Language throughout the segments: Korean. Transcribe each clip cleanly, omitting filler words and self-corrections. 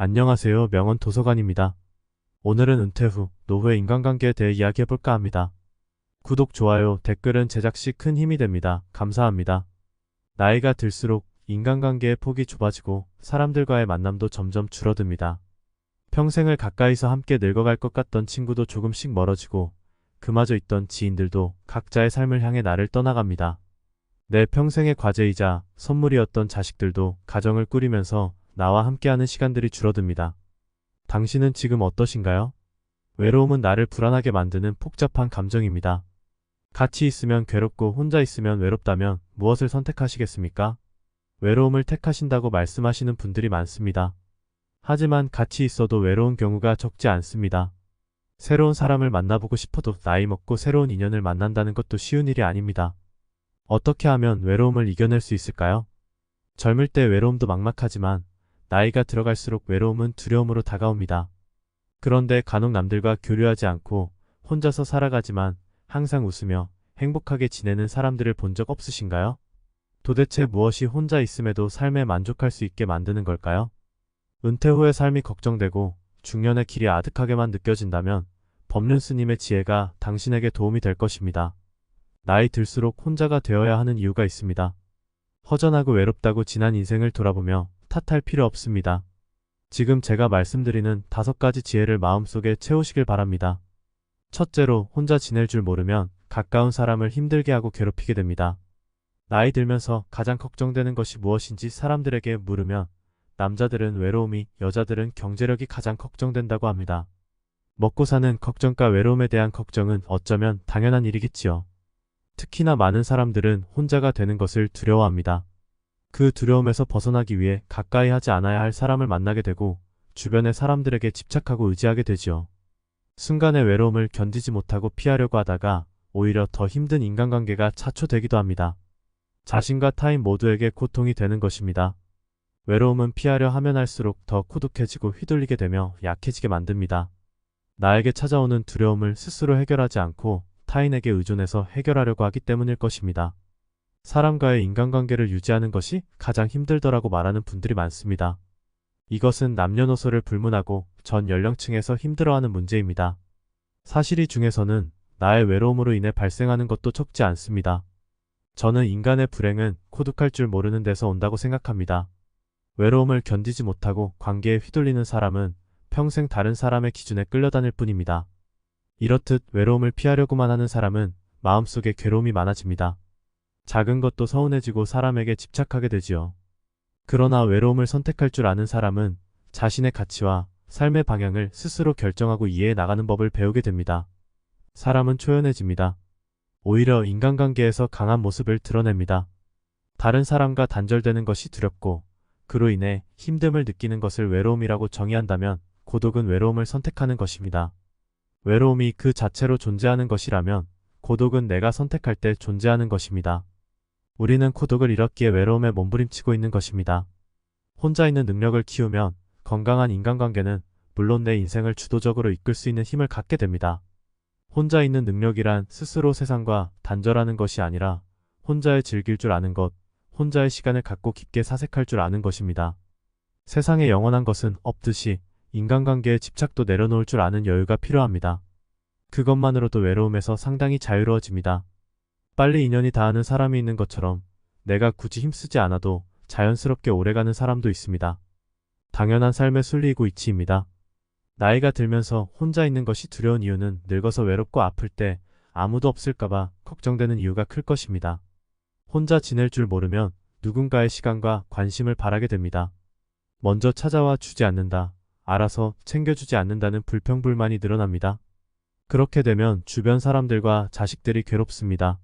안녕하세요. 명언 도서관입니다. 오늘은 은퇴 후 노후의 인간관계에 대해 이야기해볼까 합니다. 구독, 좋아요, 댓글은 제작 시 큰 힘이 됩니다. 감사합니다. 나이가 들수록 인간관계의 폭이 좁아지고 사람들과의 만남도 점점 줄어듭니다. 평생을 가까이서 함께 늙어갈 것 같던 친구도 조금씩 멀어지고 그마저 있던 지인들도 각자의 삶을 향해 나를 떠나갑니다. 내 평생의 과제이자 선물이었던 자식들도 가정을 꾸리면서 나와 함께하는 시간들이 줄어듭니다. 당신은 지금 어떠신가요? 외로움은 나를 불안하게 만드는 복잡한 감정입니다. 같이 있으면 괴롭고 혼자 있으면 외롭다면 무엇을 선택하시겠습니까? 외로움을 택하신다고 말씀하시는 분들이 많습니다. 하지만 같이 있어도 외로운 경우가 적지 않습니다. 새로운 사람을 만나보고 싶어도 나이 먹고 새로운 인연을 만난다는 것도 쉬운 일이 아닙니다. 어떻게 하면 외로움을 이겨낼 수 있을까요? 젊을 때 외로움도 막막하지만 나이가 들어갈수록 외로움은 두려움으로 다가옵니다. 그런데 간혹 남들과 교류하지 않고 혼자서 살아가지만 항상 웃으며 행복하게 지내는 사람들을 본 적 없으신가요? 도대체 무엇이 혼자 있음에도 삶에 만족할 수 있게 만드는 걸까요? 은퇴 후의 삶이 걱정되고 중년의 길이 아득하게만 느껴진다면 법륜 스님의 지혜가 당신에게 도움이 될 것입니다. 나이 들수록 혼자가 되어야 하는 이유가 있습니다. 허전하고 외롭다고 지난 인생을 돌아보며 탓할 필요 없습니다. 지금 제가 말씀드리는 5가지 지혜를 마음속에 채우시길 바랍니다. 첫째로, 혼자 지낼 줄 모르면 가까운 사람을 힘들게 하고 괴롭히게 됩니다. 나이 들면서 가장 걱정되는 것이 무엇인지 사람들에게 물으면 남자들은 외로움이, 여자들은 경제력이 가장 걱정된다고 합니다. 먹고 사는 걱정과 외로움에 대한 걱정은 어쩌면 당연한 일이겠지요. 특히나 많은 사람들은 혼자가 되는 것을 두려워합니다. 그 두려움에서 벗어나기 위해 가까이 하지 않아야 할 사람을 만나게 되고 주변의 사람들에게 집착하고 의지하게 되지요. 순간의 외로움을 견디지 못하고 피하려고 하다가 오히려 더 힘든 인간관계가 자초되기도 합니다. 자신과 타인 모두에게 고통이 되는 것입니다. 외로움은 피하려 하면 할수록 더孤独해지고 휘둘리게 되며 약해지게 만듭니다. 나에게 찾아오는 두려움을 스스로 해결하지 않고 타인에게 의존해서 해결하려고 하기 때문일 것입니다. 사람과의 인간관계를 유지하는 것이 가장 힘들더라고 말하는 분들이 많습니다. 이것은 남녀노소를 불문하고 전 연령층에서 힘들어하는 문제입니다. 사실 이 중에서는 나의 외로움으로 인해 발생하는 것도 적지 않습니다. 저는 인간의 불행은 고독할 줄 모르는 데서 온다고 생각합니다. 외로움을 견디지 못하고 관계에 휘둘리는 사람은 평생 다른 사람의 기준에 끌려다닐 뿐입니다. 이렇듯 외로움을 피하려고만 하는 사람은 마음속에 괴로움이 많아집니다. 작은 것도 서운해지고 사람에게 집착하게 되지요. 그러나 외로움을 선택할 줄 아는 사람은 자신의 가치와 삶의 방향을 스스로 결정하고 이해해 나가는 법을 배우게 됩니다. 사람은 초연해집니다. 오히려 인간관계에서 강한 모습을 드러냅니다. 다른 사람과 단절되는 것이 두렵고 그로 인해 힘듦을 느끼는 것을 외로움이라고 정의한다면 고독은 외로움을 선택하는 것입니다. 외로움이 그 자체로 존재하는 것이라면 고독은 내가 선택할 때 존재하는 것입니다. 우리는 고독을 잃었기에 외로움에 몸부림치고 있는 것입니다. 혼자 있는 능력을 키우면 건강한 인간관계는 물론 내 인생을 주도적으로 이끌 수 있는 힘을 갖게 됩니다. 혼자 있는 능력이란 스스로 세상과 단절하는 것이 아니라 혼자에 즐길 줄 아는 것, 혼자의 시간을 갖고 깊게 사색할 줄 아는 것입니다. 세상에 영원한 것은 없듯이 인간관계에 집착도 내려놓을 줄 아는 여유가 필요합니다. 그것만으로도 외로움에서 상당히 자유로워집니다. 빨리 인연이 닿는 사람이 있는 것처럼 내가 굳이 힘쓰지 않아도 자연스럽게 오래가는 사람도 있습니다. 당연한 삶의 순리이고 이치입니다. 나이가 들면서 혼자 있는 것이 두려운 이유는 늙어서 외롭고 아플 때 아무도 없을까봐 걱정되는 이유가 클 것입니다. 혼자 지낼 줄 모르면 누군가의 시간과 관심을 바라게 됩니다. 먼저 찾아와 주지 않는다, 알아서 챙겨주지 않는다는 불평불만이 늘어납니다. 그렇게 되면 주변 사람들과 자식들이 괴롭습니다.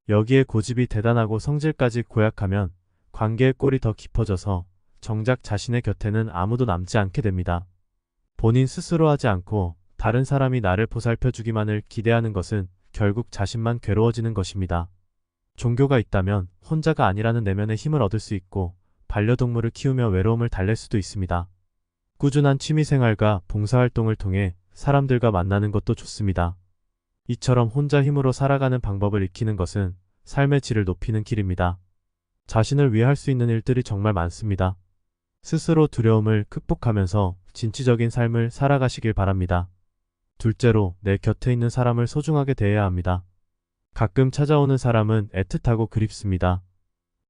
여기에 고집이 대단하고 성질까지 고약하면 관계의 꼴이 더 깊어져서 정작 자신의 곁에는 아무도 남지 않게 됩니다. 본인 스스로 하지 않고 다른 사람이 나를 보살펴주기만을 기대하는 것은 결국 자신만 괴로워지는 것입니다. 종교가 있다면 혼자가 아니라는 내면의 힘을 얻을 수 있고 반려동물을 키우며 외로움을 달랠 수도 있습니다. 꾸준한 취미생활과 봉사활동을 통해 사람들과 만나는 것도 좋습니다. 이처럼 혼자 힘으로 살아가는 방법을 익히는 것은 삶의 질을 높이는 길입니다. 자신을 위해 할 수 있는 일들이 정말 많습니다. 스스로 두려움을 극복하면서 진취적인 삶을 살아가시길 바랍니다. 둘째로, 내 곁에 있는 사람을 소중하게 대해야 합니다. 가끔 찾아오는 사람은 애틋하고 그립습니다.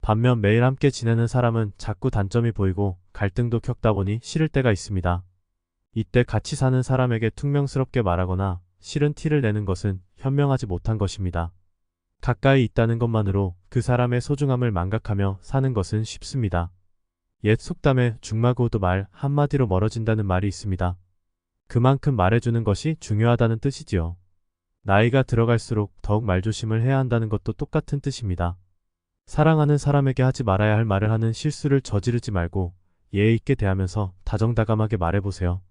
반면 매일 함께 지내는 사람은 자꾸 단점이 보이고 갈등도 겪다 보니 싫을 때가 있습니다. 이때 같이 사는 사람에게 퉁명스럽게 말하거나 싫은 티를 내는 것은 현명하지 못한 것입니다. 가까이 있다는 것만으로 그 사람의 소중함을 망각하며 사는 것은 쉽습니다. 옛 속담에 죽마고도 말 한마디로 멀어진다는 말이 있습니다. 그만큼 말해주는 것이 중요하다는 뜻이지요. 나이가 들어갈수록 더욱 말조심을 해야 한다는 것도 똑같은 뜻입니다. 사랑하는 사람에게 하지 말아야 할 말을 하는 실수를 저지르지 말고 예의 있게 대하면서 다정다감하게 말해보세요.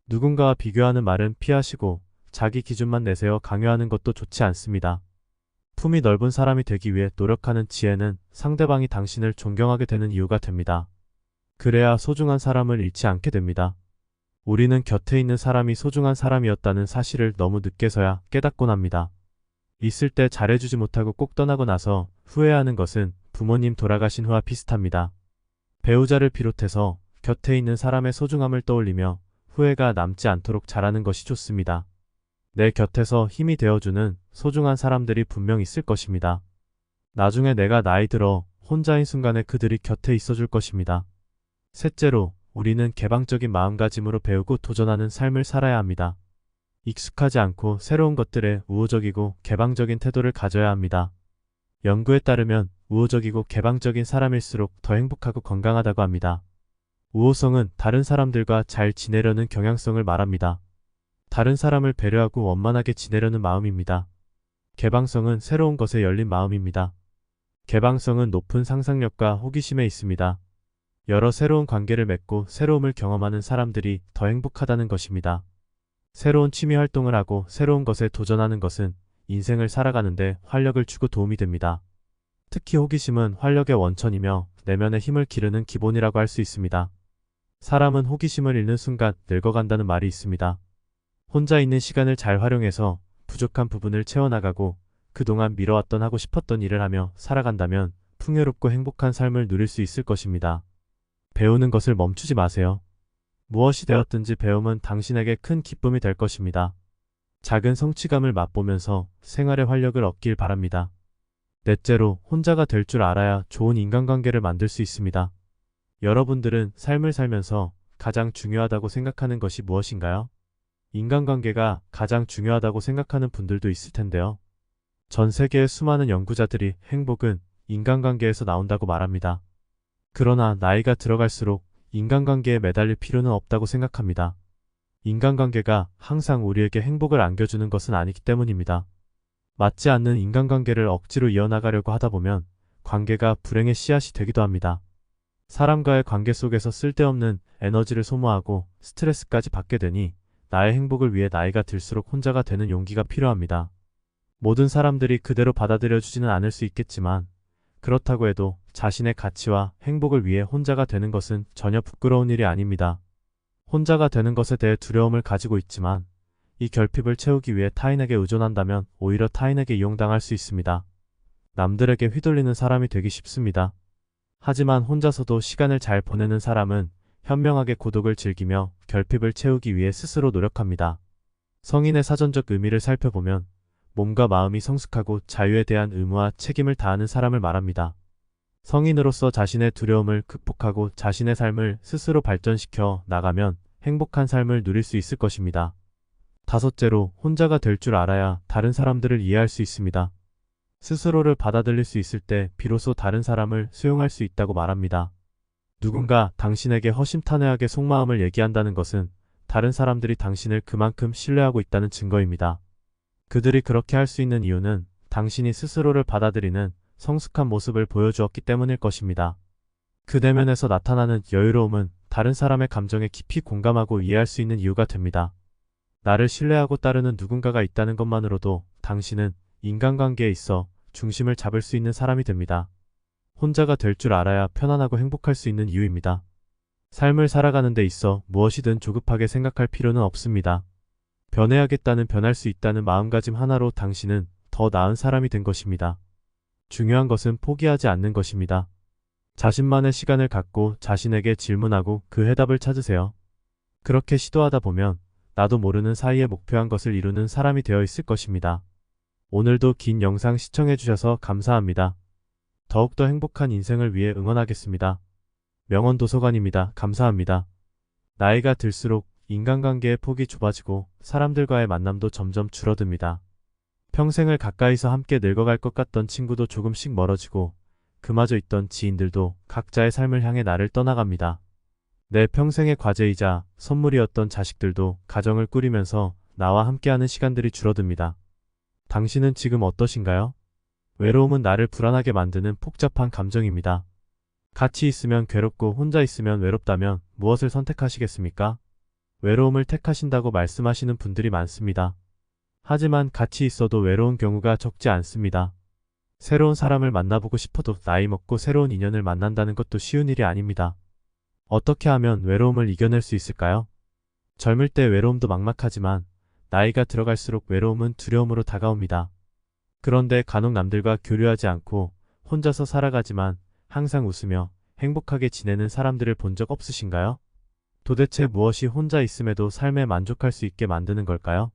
누군가와 비교하는 말은 피하시고 자기 기준만 내세워 강요하는 것도 좋지 않습니다. 품이 넓은 사람이 되기 위해 노력하는 지혜는 상대방이 당신을 존경하게 되는 이유가 됩니다. 그래야 소중한 사람을 잃지 않게 됩니다. 우리는 곁에 있는 사람이 소중한 사람이었다는 사실을 너무 늦게서야 깨닫곤 합니다. 있을 때 잘해주지 못하고 꼭 떠나고 나서 후회하는 것은 부모님 돌아가신 후와 비슷합니다. 배우자를 비롯해서 곁에 있는 사람의 소중함을 떠올리며 후회가 남지 않도록 잘하는 것이 좋습니다. 내 곁에서 힘이 되어주는 소중한 사람들이 분명 있을 것입니다. 나중에 내가 나이 들어 혼자인 순간에 그들이 곁에 있어줄 것입니다. 셋째로, 우리는 개방적인 마음가짐으로 배우고 도전하는 삶을 살아야 합니다. 익숙하지 않고 새로운 것들에 우호적이고 개방적인 태도를 가져야 합니다. 연구에 따르면 우호적이고 개방적인 사람일수록 더 행복하고 건강하다고 합니다. 우호성은 다른 사람들과 잘 지내려는 경향성을 말합니다. 다른 사람을 배려하고 원만하게 지내려는 마음입니다. 개방성은 새로운 것에 열린 마음입니다. 개방성은 높은 상상력과 호기심에 있습니다. 여러 새로운 관계를 맺고 새로움을 경험하는 사람들이 더 행복하다는 것입니다. 새로운 취미 활동을 하고 새로운 것에 도전하는 것은 인생을 살아가는데 활력을 주고 도움이 됩니다. 특히 호기심은 활력의 원천이며 내면의 힘을 기르는 기본이라고 할 수 있습니다. 사람은 호기심을 잃는 순간 늙어간다는 말이 있습니다. 혼자 있는 시간을 잘 활용해서 부족한 부분을 채워나가고 그동안 미뤄왔던 하고 싶었던 일을 하며 살아간다면 풍요롭고 행복한 삶을 누릴 수 있을 것입니다. 배우는 것을 멈추지 마세요. 무엇이 되었든지 배움은 당신에게 큰 기쁨이 될 것입니다. 작은 성취감을 맛보면서 생활의 활력을 얻길 바랍니다. 넷째로, 혼자가 될 줄 알아야 좋은 인간관계를 만들 수 있습니다. 여러분들은 삶을 살면서 가장 중요하다고 생각하는 것이 무엇인가요? 인간관계가 가장 중요하다고 생각하는 분들도 있을 텐데요. 전 세계의 수많은 연구자들이 행복은 인간관계에서 나온다고 말합니다. 그러나 나이가 들어갈수록 인간관계에 매달릴 필요는 없다고 생각합니다. 인간관계가 항상 우리에게 행복을 안겨주는 것은 아니기 때문입니다. 맞지 않는 인간관계를 억지로 이어나가려고 하다 보면 관계가 불행의 씨앗이 되기도 합니다. 사람과의 관계 속에서 쓸데없는 에너지를 소모하고 스트레스까지 받게 되니 나의 행복을 위해 나이가 들수록 혼자가 되는 용기가 필요합니다. 모든 사람들이 그대로 받아들여주지는 않을 수 있겠지만 그렇다고 해도 자신의 가치와 행복을 위해 혼자가 되는 것은 전혀 부끄러운 일이 아닙니다. 혼자가 되는 것에 대해 두려움을 가지고 있지만 이 결핍을 채우기 위해 타인에게 의존한다면 오히려 타인에게 이용당할 수 있습니다. 남들에게 휘둘리는 사람이 되기 쉽습니다. 하지만 혼자서도 시간을 잘 보내는 사람은 현명하게 고독을 즐기며 결핍을 채우기 위해 스스로 노력합니다. 성인의 사전적 의미를 살펴보면 몸과 마음이 성숙하고 자유에 대한 의무와 책임을 다하는 사람을 말합니다. 성인으로서 자신의 두려움을 극복하고 자신의 삶을 스스로 발전시켜 나가면 행복한 삶을 누릴 수 있을 것입니다. 다섯째로, 혼자가 될 줄 알아야 다른 사람들을 이해할 수 있습니다. 스스로를 받아들일 수 있을 때 비로소 다른 사람을 수용할 수 있다고 말합니다. 누군가 당신에게 허심탄회하게 속마음을 얘기한다는 것은 다른 사람들이 당신을 그만큼 신뢰하고 있다는 증거입니다. 그들이 그렇게 할 수 있는 이유는 당신이 스스로를 받아들이는 성숙한 모습을 보여주었기 때문일 것입니다. 그 내면에서 나타나는 여유로움은 다른 사람의 감정에 깊이 공감하고 이해할 수 있는 이유가 됩니다. 나를 신뢰하고 따르는 누군가가 있다는 것만으로도 당신은 인간관계에 있어 중심을 잡을 수 있는 사람이 됩니다. 혼자가 될 줄 알아야 편안하고 행복할 수 있는 이유입니다. 삶을 살아가는 데 있어 무엇이든 조급하게 생각할 필요는 없습니다. 변해야겠다는 변할 수 있다는 마음가짐 하나로 당신은 더 나은 사람이 된 것입니다. 중요한 것은 포기하지 않는 것입니다. 자신만의 시간을 갖고 자신에게 질문하고 그 해답을 찾으세요. 그렇게 시도하다 보면 나도 모르는 사이에 목표한 것을 이루는 사람이 되어 있을 것입니다. 오늘도 긴 영상 시청해주셔서 감사합니다. 더욱더 행복한 인생을 위해 응원하겠습니다. 명언도서관입니다. 감사합니다. 나이가 들수록 인간관계의 폭이 좁아지고 사람들과의 만남도 점점 줄어듭니다. 평생을 가까이서 함께 늙어갈 것 같던 친구도 조금씩 멀어지고 그마저 있던 지인들도 각자의 삶을 향해 나를 떠나갑니다. 내 평생의 과제이자 선물이었던 자식들도 가정을 꾸리면서 나와 함께하는 시간들이 줄어듭니다. 당신은 지금 어떠신가요? 외로움은 나를 불안하게 만드는 복잡한 감정입니다. 같이 있으면 괴롭고 혼자 있으면 외롭다면 무엇을 선택하시겠습니까? 외로움을 택하신다고 말씀하시는 분들이 많습니다. 하지만 같이 있어도 외로운 경우가 적지 않습니다. 새로운 사람을 만나보고 싶어도 나이 먹고 새로운 인연을 만난다는 것도 쉬운 일이 아닙니다. 어떻게 하면 외로움을 이겨낼 수 있을까요? 젊을 때 외로움도 막막하지만 나이가 들어갈수록 외로움은 두려움으로 다가옵니다. 그런데 간혹 남들과 교류하지 않고 혼자서 살아가지만 항상 웃으며 행복하게 지내는 사람들을 본 적 없으신가요? 도대체 무엇이 혼자 있음에도 삶에 만족할 수 있게 만드는 걸까요?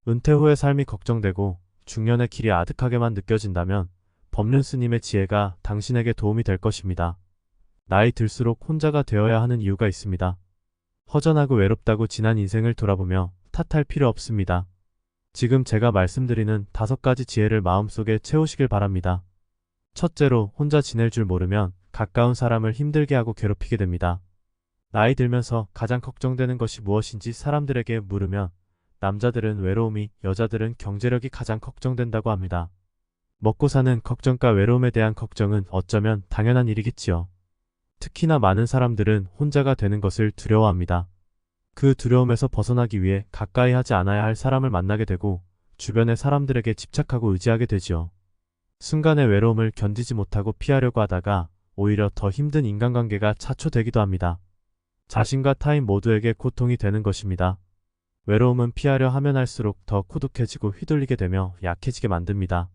은퇴 후의 삶이 걱정되고 중년의 길이 아득하게만 느껴진다면 법륜 스님의 지혜가 당신에게 도움이 될 것입니다. 나이 들수록 혼자가 되어야 하는 이유가 있습니다. 허전하고 외롭다고 지난 인생을 돌아보며 탓할 필요 없습니다. 지금 제가 말씀드리는 5가지 지혜를 마음속에 채우시길 바랍니다. 첫째로, 혼자 지낼 줄 모르면 가까운 사람을 힘들게 하고 괴롭히게 됩니다. 나이 들면서 가장 걱정되는 것이 무엇인지 사람들에게 물으면 남자들은 외로움이, 여자들은 경제력이 가장 걱정된다고 합니다. 먹고 사는 걱정과 외로움에 대한 걱정은 어쩌면 당연한 일이겠지요. 특히나 많은 사람들은 혼자가 되는 것을 두려워합니다. 그 두려움에서 벗어나기 위해 가까이 하지 않아야 할 사람을 만나게 되고 주변의 사람들에게 집착하고 의지하게 되지요. 순간의 외로움을 견디지 못하고 피하려고 하다가 오히려 더 힘든 인간관계가 자초되기도 합니다. 자신과 타인 모두에게 고통이 되는 것입니다. 외로움은 피하려 하면 할수록 더 고독해지고 휘둘리게 되며 약해지게 만듭니다.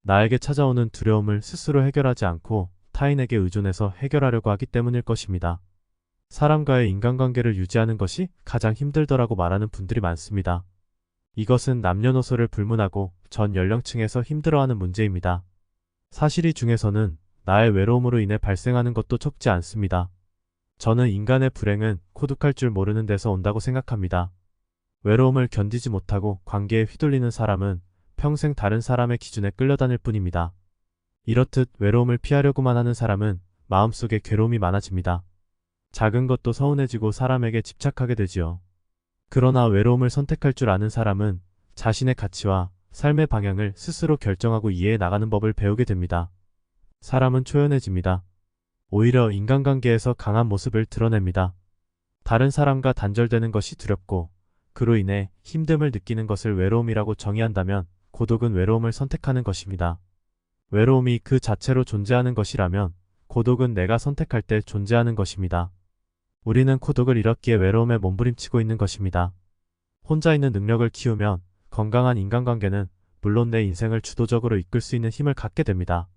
나에게 찾아오는 두려움을 스스로 해결하지 않고 타인에게 의존해서 해결하려고 하기 때문일 것입니다. 사람과의 인간관계를 유지하는 것이 가장 힘들더라고 말하는 분들이 많습니다. 이것은 남녀노소를 불문하고 전 연령층에서 힘들어하는 문제입니다. 사실 이 중에서는 나의 외로움으로 인해 발생하는 것도 적지 않습니다. 저는 인간의 불행은 고독할 줄 모르는 데서 온다고 생각합니다. 외로움을 견디지 못하고 관계에 휘둘리는 사람은 평생 다른 사람의 기준에 끌려다닐 뿐입니다. 이렇듯 외로움을 피하려고만 하는 사람은 마음속에 괴로움이 많아집니다. 작은 것도 서운해지고 사람에게 집착하게 되지요. 그러나 외로움을 선택할 줄 아는 사람은 자신의 가치와 삶의 방향을 스스로 결정하고 이해해 나가는 법을 배우게 됩니다. 사람은 초연해집니다. 오히려 인간관계에서 강한 모습을 드러냅니다. 다른 사람과 단절되는 것이 두렵고 그로 인해 힘듦을 느끼는 것을 외로움이라고 정의한다면 고독은 외로움을 선택하는 것입니다. 외로움이 그 자체로 존재하는 것이라면 고독은 내가 선택할 때 존재하는 것입니다. 우리는 고독을 잃었기에 외로움에 몸부림치고 있는 것입니다. 혼자 있는 능력을 키우면 건강한 인간관계는 물론 내 인생을 주도적으로 이끌 수 있는 힘을 갖게 됩니다.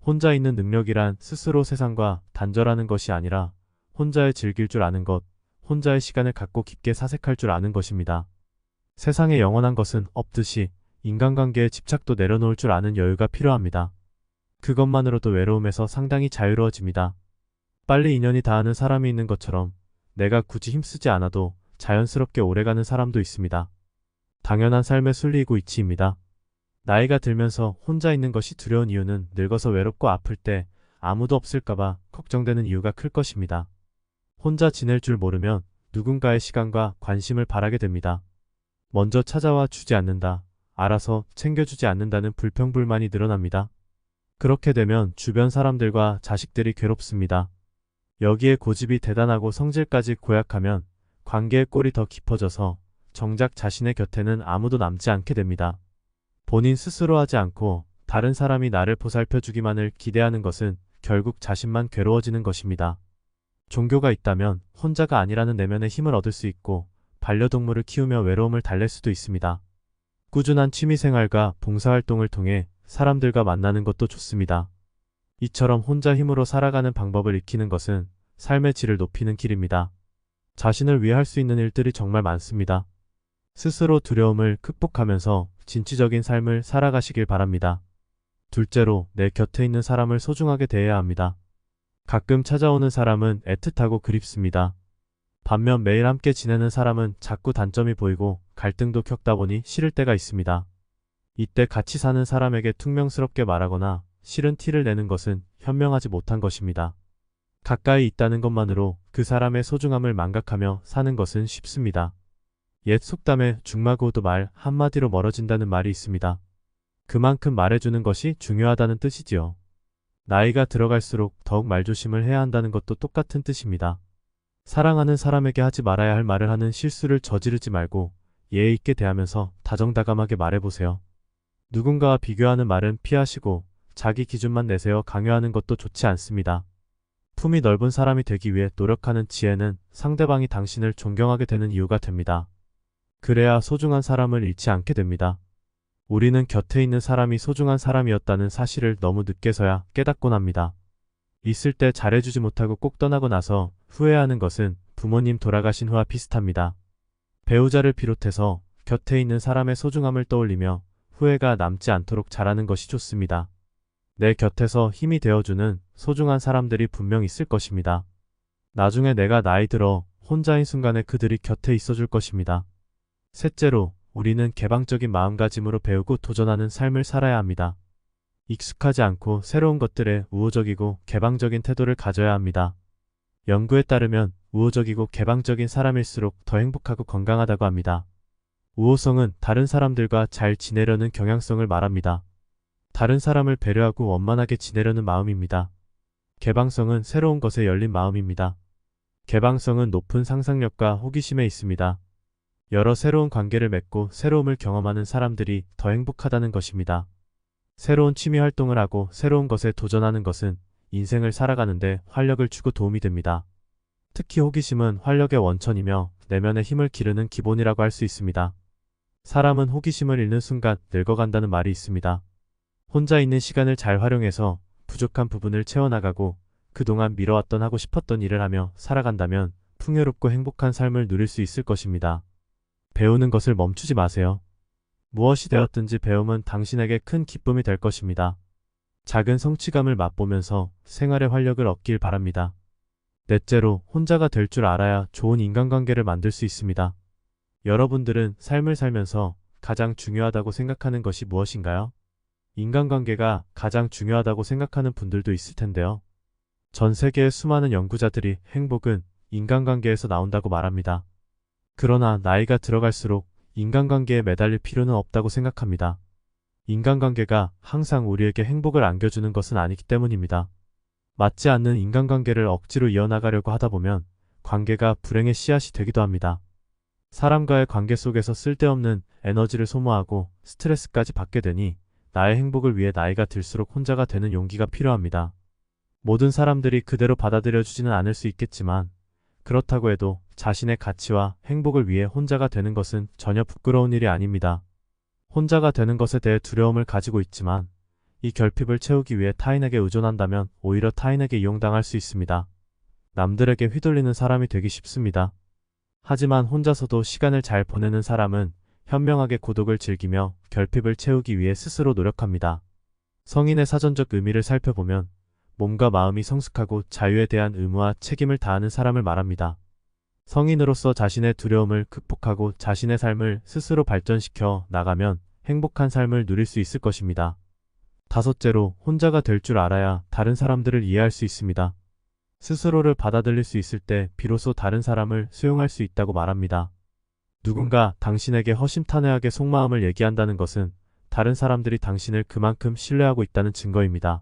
혼자 있는 능력이란 스스로 세상과 단절하는 것이 아니라 혼자에 즐길 줄 아는 것, 혼자의 시간을 갖고 깊게 사색할 줄 아는 것입니다. 세상에 영원한 것은 없듯이 인간관계에 집착도 내려놓을 줄 아는 여유가 필요합니다. 그것만으로도 외로움에서 상당히 자유로워집니다. 빨리 인연이 닿는 사람이 있는 것처럼 내가 굳이 힘쓰지 않아도 자연스럽게 오래가는 사람도 있습니다. 당연한 삶의 순리이고 이치입니다. 나이가 들면서 혼자 있는 것이 두려운 이유는 늙어서 외롭고 아플 때 아무도 없을까봐 걱정되는 이유가 클 것입니다. 혼자 지낼 줄 모르면 누군가의 시간과 관심을 바라게 됩니다. 먼저 찾아와 주지 않는다, 알아서 챙겨주지 않는다는 불평불만이 늘어납니다. 그렇게 되면 주변 사람들과 자식들이 괴롭습니다. 여기에 고집이 대단하고 성질까지 고약하면 관계의 꼴이 더 깊어져서 정작 자신의 곁에는 아무도 남지 않게 됩니다. 본인 스스로 하지 않고 다른 사람이 나를 보살펴주기만을 기대하는 것은 결국 자신만 괴로워지는 것입니다. 종교가 있다면 혼자가 아니라는 내면의 힘을 얻을 수 있고 반려동물을 키우며 외로움을 달랠 수도 있습니다. 꾸준한 취미생활과 봉사활동을 통해 사람들과 만나는 것도 좋습니다. 이처럼 혼자 힘으로 살아가는 방법을 익히는 것은 삶의 질을 높이는 길입니다. 자신을 위해 할 수 있는 일들이 정말 많습니다. 스스로 두려움을 극복하면서 진취적인 삶을 살아가시길 바랍니다. 둘째로, 내 곁에 있는 사람을 소중하게 대해야 합니다. 가끔 찾아오는 사람은 애틋하고 그립습니다. 반면 매일 함께 지내는 사람은 자꾸 단점이 보이고 갈등도 겪다 보니 싫을 때가 있습니다. 이때 같이 사는 사람에게 퉁명스럽게 말하거나 싫은 티를 내는 것은 현명하지 못한 것입니다. 가까이 있다는 것만으로 그 사람의 소중함을 망각하며 사는 것은 쉽습니다. 옛 속담에 죽마고도 말 한마디로 멀어진다는 말이 있습니다. 그만큼 말해주는 것이 중요하다는 뜻이지요. 나이가 들어갈수록 더욱 말조심을 해야 한다는 것도 똑같은 뜻입니다. 사랑하는 사람에게 하지 말아야 할 말을 하는 실수를 저지르지 말고 예의 있게 대하면서 다정다감하게 말해보세요. 누군가와 비교하는 말은 피하시고 자기 기준만 내세워 강요하는 것도 좋지 않습니다. 품이 넓은 사람이 되기 위해 노력하는 지혜는 상대방이 당신을 존경하게 되는 이유가 됩니다. 그래야 소중한 사람을 잃지 않게 됩니다. 우리는 곁에 있는 사람이 소중한 사람이었다는 사실을 너무 늦게서야 깨닫곤 합니다. 있을 때 잘해주지 못하고 꼭 떠나고 나서 후회하는 것은 부모님 돌아가신 후와 비슷합니다. 배우자를 비롯해서 곁에 있는 사람의 소중함을 떠올리며 후회가 남지 않도록 잘하는 것이 좋습니다. 내 곁에서 힘이 되어주는 소중한 사람들이 분명 있을 것입니다. 나중에 내가 나이 들어 혼자인 순간에 그들이 곁에 있어줄 것입니다. 셋째로, 우리는 개방적인 마음가짐으로 배우고 도전하는 삶을 살아야 합니다. 익숙하지 않고 새로운 것들에 우호적이고 개방적인 태도를 가져야 합니다. 연구에 따르면 우호적이고 개방적인 사람일수록 더 행복하고 건강하다고 합니다. 우호성은 다른 사람들과 잘 지내려는 경향성을 말합니다. 다른 사람을 배려하고 원만하게 지내려는 마음입니다. 개방성은 새로운 것에 열린 마음입니다. 개방성은 높은 상상력과 호기심에 있습니다. 여러 새로운 관계를 맺고 새로움을 경험하는 사람들이 더 행복하다는 것입니다. 새로운 취미 활동을 하고 새로운 것에 도전하는 것은 인생을 살아가는데 활력을 주고 도움이 됩니다. 특히 호기심은 활력의 원천이며 내면의 힘을 기르는 기본이라고 할 수 있습니다. 사람은 호기심을 잃는 순간 늙어간다는 말이 있습니다. 혼자 있는 시간을 잘 활용해서 부족한 부분을 채워나가고 그동안 미뤄왔던 하고 싶었던 일을 하며 살아간다면 풍요롭고 행복한 삶을 누릴 수 있을 것입니다. 배우는 것을 멈추지 마세요. 무엇이 되었든지 배움은 당신에게 큰 기쁨이 될 것입니다. 작은 성취감을 맛보면서 생활의 활력을 얻길 바랍니다. 넷째로, 혼자가 될 줄 알아야 좋은 인간관계를 만들 수 있습니다. 여러분들은 삶을 살면서 가장 중요하다고 생각하는 것이 무엇인가요? 인간관계가 가장 중요하다고 생각하는 분들도 있을 텐데요. 전 세계의 수많은 연구자들이 행복은 인간관계에서 나온다고 말합니다. 그러나 나이가 들어갈수록 인간관계에 매달릴 필요는 없다고 생각합니다. 인간관계가 항상 우리에게 행복을 안겨주는 것은 아니기 때문입니다. 맞지 않는 인간관계를 억지로 이어나가려고 하다 보면 관계가 불행의 씨앗이 되기도 합니다. 사람과의 관계 속에서 쓸데없는 에너지를 소모하고 스트레스까지 받게 되니 나의 행복을 위해 나이가 들수록 혼자가 되는 용기가 필요합니다. 모든 사람들이 그대로 받아들여주지는 않을 수 있겠지만 그렇다고 해도 자신의 가치와 행복을 위해 혼자가 되는 것은 전혀 부끄러운 일이 아닙니다. 혼자가 되는 것에 대해 두려움을 가지고 있지만 이 결핍을 채우기 위해 타인에게 의존한다면 오히려 타인에게 이용당할 수 있습니다. 남들에게 휘둘리는 사람이 되기 쉽습니다. 하지만 혼자서도 시간을 잘 보내는 사람은 현명하게 고독을 즐기며 결핍을 채우기 위해 스스로 노력합니다. 성인의 사전적 의미를 살펴보면 몸과 마음이 성숙하고 자유에 대한 의무와 책임을 다하는 사람을 말합니다. 성인으로서 자신의 두려움을 극복하고 자신의 삶을 스스로 발전시켜 나가면 행복한 삶을 누릴 수 있을 것입니다. 다섯째로, 혼자가 될 줄 알아야 다른 사람들을 이해할 수 있습니다. 스스로를 받아들일 수 있을 때 비로소 다른 사람을 수용할 수 있다고 말합니다. 누군가 당신에게 허심탄회하게 속마음을 얘기한다는 것은 다른 사람들이 당신을 그만큼 신뢰하고 있다는 증거입니다.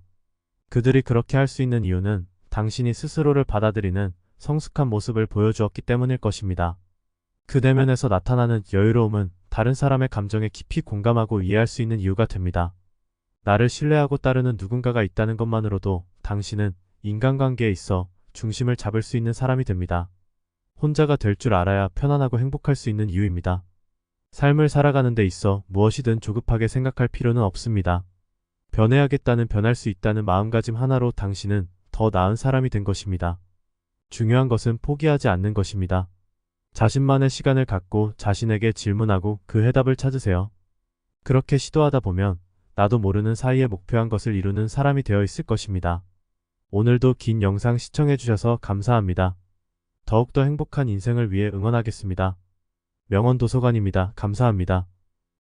그들이 그렇게 할 수 있는 이유는 당신이 스스로를 받아들이는 성숙한 모습을 보여주었기 때문일 것입니다. 그 내면에서 나타나는 여유로움은 다른 사람의 감정에 깊이 공감하고 이해할 수 있는 이유가 됩니다. 나를 신뢰하고 따르는 누군가가 있다는 것만으로도 당신은 인간관계에 있어 중심을 잡을 수 있는 사람이 됩니다. 혼자가 될 줄 알아야 편안하고 행복할 수 있는 이유입니다. 삶을 살아가는 데 있어 무엇이든 조급하게 생각할 필요는 없습니다. 변해야겠다는 변할 수 있다는 마음가짐 하나로 당신은 더 나은 사람이 된 것입니다. 중요한 것은 포기하지 않는 것입니다. 자신만의 시간을 갖고 자신에게 질문하고 그 해답을 찾으세요. 그렇게 시도하다 보면 나도 모르는 사이에 목표한 것을 이루는 사람이 되어 있을 것입니다. 오늘도 긴 영상 시청해주셔서 감사합니다. 더욱더 행복한 인생을 위해 응원하겠습니다. 명언도서관입니다. 감사합니다.